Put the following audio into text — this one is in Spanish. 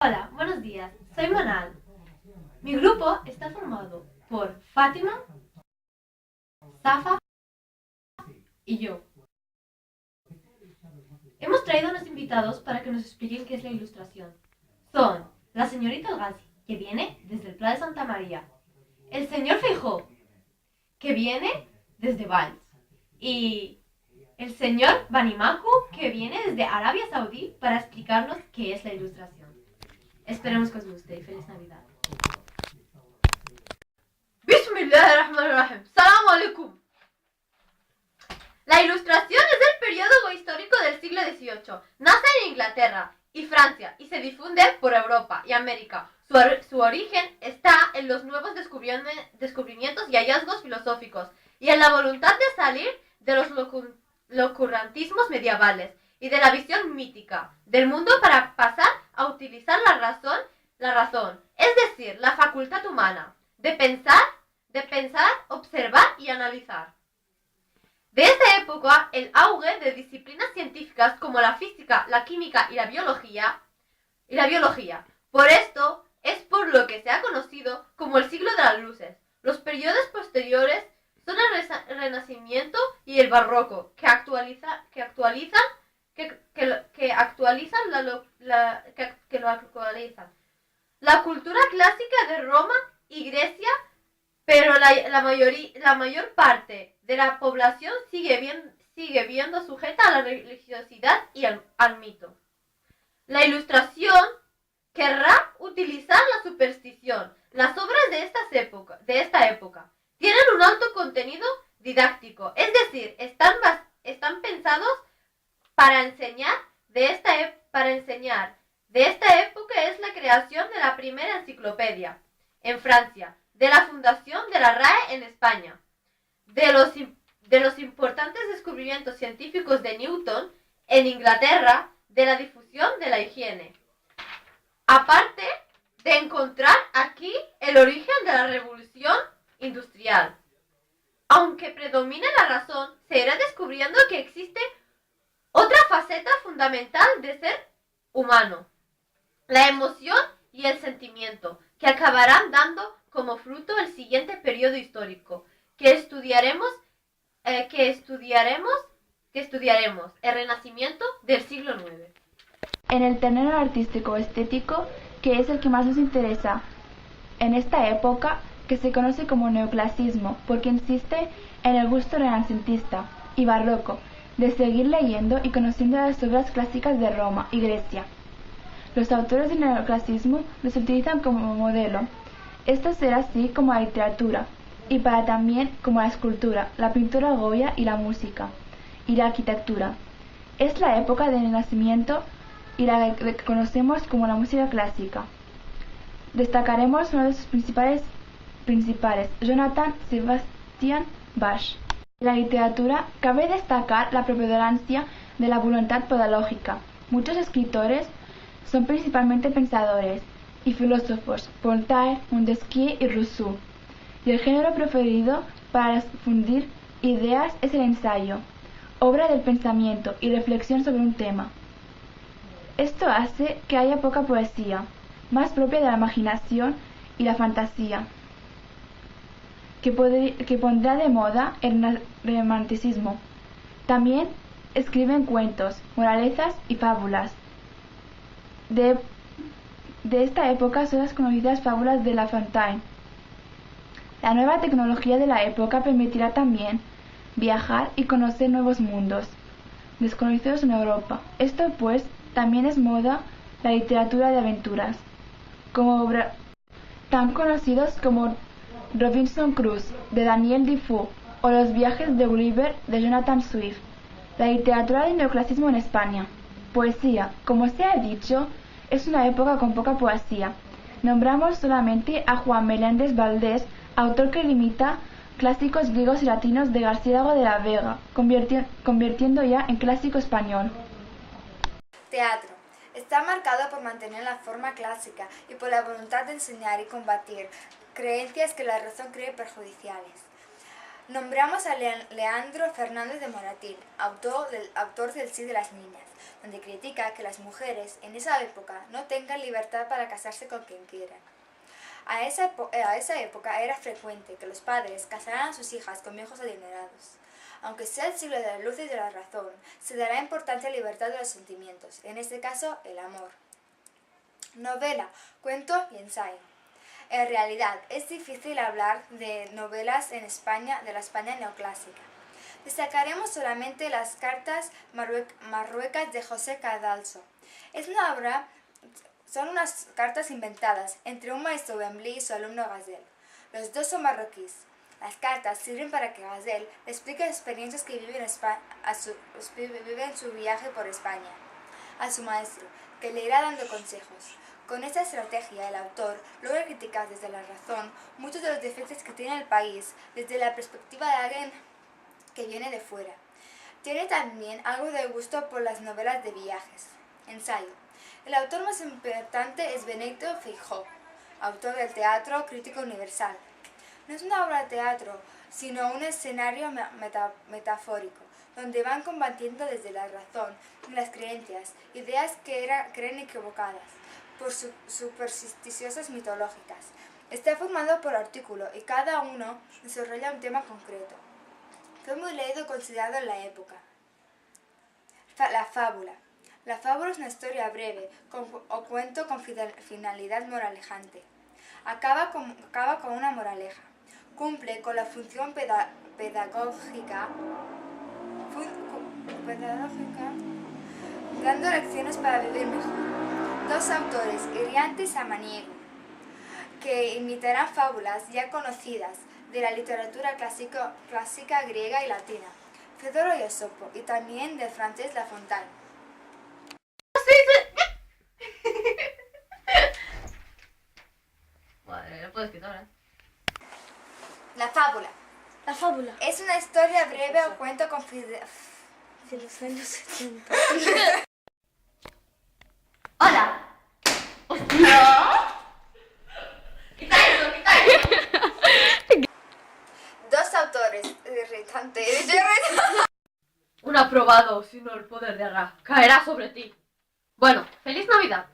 Hola, buenos días. Soy Manal. Mi grupo está formado por Fátima, Safa y yo. Hemos traído unos invitados para que nos expliquen qué es la ilustración. Son la señorita Algassi, que viene desde el Pla de Santa María, el señor Feijó, que viene desde Valls, y el señor Banimaku, que viene desde Arabia Saudí para explicarnos qué es la ilustración. Esperemos que os guste y feliz Navidad. Bismillahirrahmanirrahim. Salam alaikum. La ilustración es el periodo histórico del siglo XVIII. Nace en Inglaterra y Francia y se difunde por Europa y América. Su origen está en los nuevos descubrimientos y hallazgos filosóficos y en la voluntad de salir de los locurantismos medievales y de la visión mítica del mundo para pasar a utilizar la razón, es decir, la facultad humana de pensar, observar y analizar. De esta época, el auge de disciplinas científicas como la física, la química y la biología. Por esto es por lo que se ha conocido como el siglo de las luces. Los periodos posteriores son el Renacimiento y el Barroco, que actualizan la cultura clásica de Roma y Grecia, pero la mayor parte de la población sigue viendo sujeta a la religiosidad y al mito. La ilustración querrá utilizar la superstición. Las obras de esta época tienen un alto contenido didáctico, es decir, están pensados para enseñar. De esta época es la creación de la primera enciclopedia en Francia, de la fundación de la RAE en España, de los importantes descubrimientos científicos de Newton en Inglaterra, de la difusión de la higiene. Aparte de encontrar aquí el origen de la revolución industrial. Aunque predomine la razón, se irá descubriendo que existe otra faceta fundamental de ser humano, la emoción y el sentimiento, que acabarán dando como fruto el siguiente periodo histórico, que estudiaremos el Renacimiento del siglo IX. En el terreno artístico estético, que es el que más nos interesa en esta época, que se conoce como neoclasismo, porque insiste en el gusto renacentista y barroco de seguir leyendo y conociendo las obras clásicas de Roma y Grecia. Los autores del neoclasismo los utilizan como modelo. Esto será así como la literatura, y para también como la escultura, la pintura Goya y la música, y la arquitectura. Es la época del Renacimiento y la que conocemos como la música clásica. Destacaremos uno de sus principales, Johann Sebastian Bach. En la literatura cabe destacar la preponderancia de la voluntad pedagógica. Muchos escritores son principalmente pensadores y filósofos, Voltaire, Montesquieu y Rousseau. Y el género preferido para difundir ideas es el ensayo, obra del pensamiento y reflexión sobre un tema. Esto hace que haya poca poesía, más propia de la imaginación y la fantasía, que pondrá de moda el romanticismo. También escriben cuentos, moralejas y fábulas. De esta época son las conocidas fábulas de La Fontaine. La nueva tecnología de la época permitirá también viajar y conocer nuevos mundos desconocidos en Europa. Esto pues también es moda la literatura de aventuras, como obras tan conocidos como Robinson Crusoe de Daniel Defoe o Los viajes de Gulliver de Jonathan Swift. La literatura del neoclasismo en España. Poesía, como se ha dicho, es una época con poca poesía. Nombramos solamente a Juan Meléndez Valdés, autor que limita clásicos griegos y latinos de Garcilaso de la Vega, convirtiendo ya en clásico español. Teatro. Está marcado por mantener la forma clásica y por la voluntad de enseñar y combatir creencias que la razón cree perjudiciales. Nombramos a Leandro Fernández de Moratín, autor del Sí de las Niñas, donde critica que las mujeres en esa época no tengan libertad para casarse con quien quieran. A esa época era frecuente que los padres casaran a sus hijas con viejos adinerados. Aunque sea el siglo de la luz y de la razón, se dará importancia a la libertad de los sentimientos, en este caso el amor. Novela, cuento y ensayo. En realidad, es difícil hablar de novelas en España, de la España neoclásica. Destacaremos solamente las cartas marruecas de José Cadalso. Son unas cartas inventadas entre un maestro Bembli y su alumno Gazel. Los dos son marroquíes. Las cartas sirven para que Gazel explique experiencias que vive en su viaje por España a su maestro, que le irá dando consejos. Con esta estrategia, el autor logra criticar desde la razón muchos de los defectos que tiene el país desde la perspectiva de alguien que viene de fuera. Tiene también algo de gusto por las novelas de viajes. Ensayo. El autor más importante es Benito Feijóo, autor del teatro Crítica Universal. No es una obra de teatro, sino un escenario metafórico, donde van combatiendo desde la razón y las creencias, ideas que creen equivocadas, por supersticiosas mitológicas. Está formado por artículos y cada uno desarrolla un tema concreto. Fue muy leído y considerado en la época. La fábula. La fábula es una historia breve o cuento con finalidad moralejante. Acaba con una moraleja. Cumple con la función pedagógica, dando lecciones para vivir mejor. Dos autores, Iriarte y Samaniego, que imitarán fábulas ya conocidas de la literatura clásica griega y latina, Fedoro y Esopo, y también del francés La Fontaine. Madre, no puedes quitar, ¿eh? La fábula. La fábula. Es una historia breve o cuento con De los años 70. ¡Hola! ¡Hostia! ¡Quita eso, quita eso! Dos autores, irritante. Un aprobado, sino el poder de Ra caerá sobre ti. Bueno, ¡feliz Navidad!